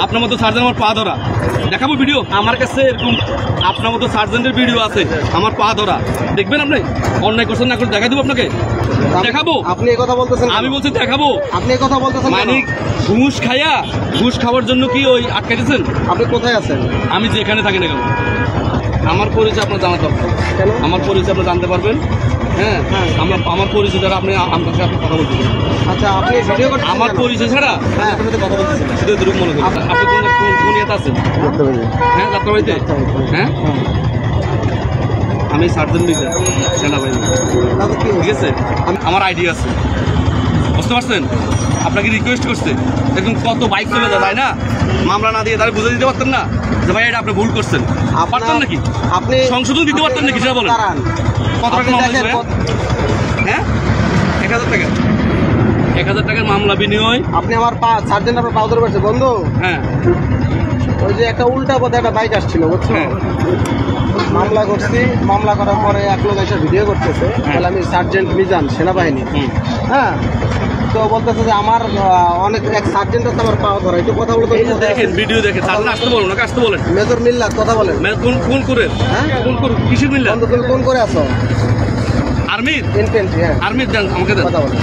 আপনার মতো সার্জেন্ট আমার পা ধরা দেখাবো ভিডিও আমার কাছে এরকম আপনার মতো সার্জেন্টের ভিডিও আছে আমার পা ধরা দেখবেন আপনি অন্যায় করছেন না করে দেখাই দেবো আপনাকে দেখাবো আপনি এই কথা বলতেছেন আমি বলছি দেখাবো আপনি এই কথা বলতেছেন মানে ঘুষ খাওয়ার জন্য কি ওই আটকাইতেছেন আপনি কোথায় আছেন আমি যেখানে থাকি না কেন আমার পরিচয় আপনার জানা দরকার আমার পরিচয় আপনি জানতে পারবেন হ্যাঁ আমার পরিচয় ছাড়া আপনি আমার সাথে আপনি কথা বলতে আচ্ছা আপনি ভিডিও করতে আমার পরিচয় ছাড়া হ্যাঁ আপনার সাথে কথা বলতেছেন শুধু দুরূপ মনে করেন আপনি কোন ইয়েতে আছেন হ্যাঁ যাত্রাবাড়িতে হ্যাঁ আমি সার্জেন্ট মিজান সেনাবাহিনী ঠিক আছে আমার আইডি আছে বুঝতে পারছেন আপনাকে রিকোয়েস্ট করছে দেখুন কত বাইক চলে যায় না মামলা না দিয়ে তারা বুঝে দিতে পারতেন না যে ভাই এটা আপনি ভুল করছেন পারতেন নাকি আপনি সংশোধন দিতে পারতেন নাকি সেটা বলেন কত টাকা মামলা ছিল হ্যাঁ 1000 টাকা 1000 টাকার মামলা বিনিময় আপনি আমার পা সার্জেন্ট আপনার পা ধরে পারছে বন্ধু হ্যাঁ ওই যে একটা উল্টা পথে একটা বাইক আসছিল বুঝছো মামলা করছি মামলা করার পরে এক লোক এসে ভিডিও করতেছে তাহলে আমি সার্জেন্ট মিজান সেনাবাহিনী হ্যাঁ তো বলতেছে যে আমার অনেক এক সার্জেন্ট আছে আমার পাওয়া ধরা একটু কথা বলতে দেখেন ভিডিও দেখে সার্জেন্ট আসতে বলুন নাকি আসতে বলেন মেজর মিল্লাত কথা বলেন কোন করে হ্যাঁ কোন করে কিসের মিল্লাত তুমি কোন করে আছো আর্মির ইনফেন্ট্রি হ্যাঁ আর্মির দেন আমাকে দেন কথা বলেন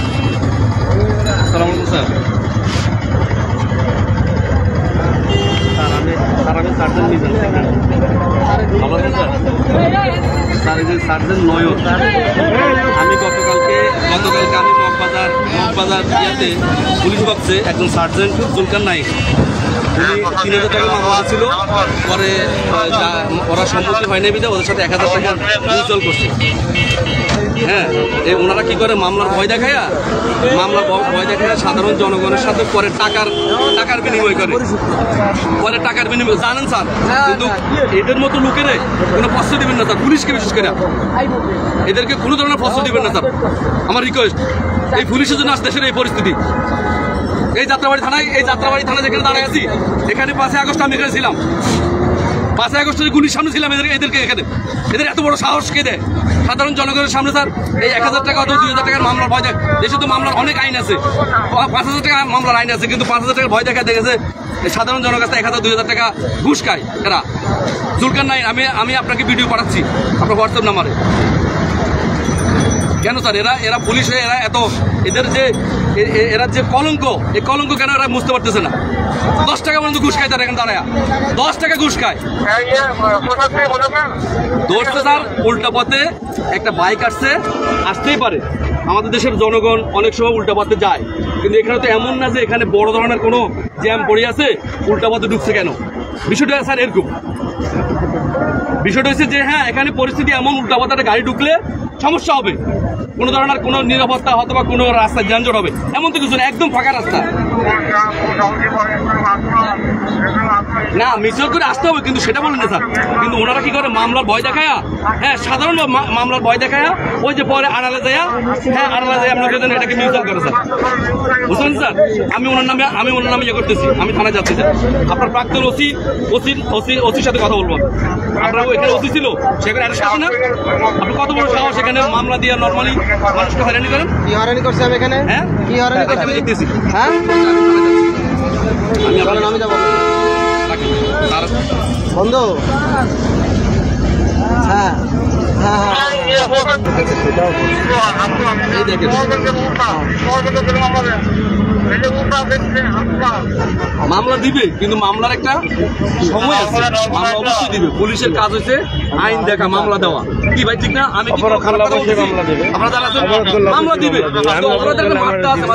আসসালামু আলাইকুম স্যার আমি সার্জেন্ট মিজান ভালো আছেন স্যার এই যে সার্জেন্ট নয়ন আমি গতকালকে আমি মগবাজার ইয়াতে পুলিশ বক্সে একজন সার্জেন্ট জুলকার নাইক উনি 3000 টাকা মামলা ছিল পরে ওরা সম্মতি হয় নাই বিধায় ওদের সাথে 1000 টাকা মিউচুয়াল করছে হ্যাঁ ওনারা কি করে মামলার ভয় দেখায়া সাধারণ জনগণের সাথে পরে টাকার বিনিময় করে পরে টাকার বিনিময় জানেন স্যার কিন্তু এদের মতো লোকেরে কোনো প্রশ্ন দিবেন না স্যার পুলিশকে বিশেষ করে এদেরকে কোনো ধরনের প্রশ্ন দিবেন না স্যার আমার রিকোয়েস্ট এই পুলিশের জন্য আজ দেশের এই পরিস্থিতি এই যাত্রাবাড়ি থানায় যেখানে দাঁড়ায় আছি এখানে 5 আগস্ট আমি এখানে ছিলাম 5 আগস্টের গুলির সামনে ছিলাম এদেরকে এখানে এদের এত বড় সাহস কে দেয় সাধারণ জনগণের সামনে স্যার এই 1000 টাকা অথবা 2000 টাকার মামলার ভয় দেয় দেশে তো মামলার অনেক আইন আছে 5000 টাকা মামলার আইন আছে কিন্তু 5000 টাকার ভয় দেখা দেখেছে সাধারণ জনগণের কাছে 1000-2000 টাকা ঘুষ খায় এরা জুলকার নাইক আমি আপনাকে ভিডিও পাঠাচ্ছি আপনার হোয়াটসঅ্যাপ নাম্বারে কেন স্যার এরা পুলিশ হয়ে এরা যে কলঙ্ক এই কলঙ্ক কেন এরা বুঝতে পারতেছে না 10 টাকা পর্যন্ত ঘুষ খায় তারা এখানে দাঁড়ায় 10 টাকা ঘুষ খায় ধরছে স্যার উল্টা পথে একটা বাইক আসতেই পারে আমাদের দেশের জনগণ অনেক সময় উল্টা পথে যায় কিন্তু এখানে তো এমন না যে এখানে বড় ধরনের কোনো জ্যাম পড়ে আছে উল্টা পথে ঢুকছে কেন বিষয়টা স্যার এরকম বিষয়টা হচ্ছে যে হ্যাঁ এখানে পরিস্থিতি এমন উল্টা পথে গাড়ি ঢুকলে সমস্যা হবে কোনো ধরনের কোনো নিরাপত্তা হয়তো বা কোনো রাস্তায় যানজট হবে এমন তো কিছু না একদম ফাঁকা রাস্তা না মিছিল করে আসতে হবে কিন্তু সেটা বলেন না স্যার কিন্তু ওনারা কি করে মামলার ভয় দেখায়া হ্যাঁ সাধারণ মামলার ভয় দেখায়া ওই যে পরে আড়ালে যায় আপনাকে এটাকে মিউচুয়াল করে স্যার বুঝলেন স্যার আমি ওনার নামে ইয়ে করতেছি আমি থানায় যাচ্ছি স্যার আপনার প্রাক্তন ওসির সাথে কথা বলবো আপনার এখানে ওসি ছিল সেখানে অ্যারেস্ট করছে না আপনি কত বড় সাহস সেখানে মামলা দিয়ে নর্মালি মানুষকে হয়রানি করেন কি হয়রানি করছে আমি এখানে হ্যাঁ কি হয়রানি করছে আমি দেখতেছি হ্যাঁ আমি যাবো বন্ধু হ্যাঁ হ্যাঁ মামলা দিবে কিন্তু মামলার একটা সময় আছে মামলা অবশ্যই দিবে পুলিশের কাজ হচ্ছে আইন দেখা মামলা দেওয়া কি ভাই ঠিক না আমি কি খারাপ কথা বলছি মামলা দিবে মামলা দিবে অপরাধের একটা মাত্রা আছে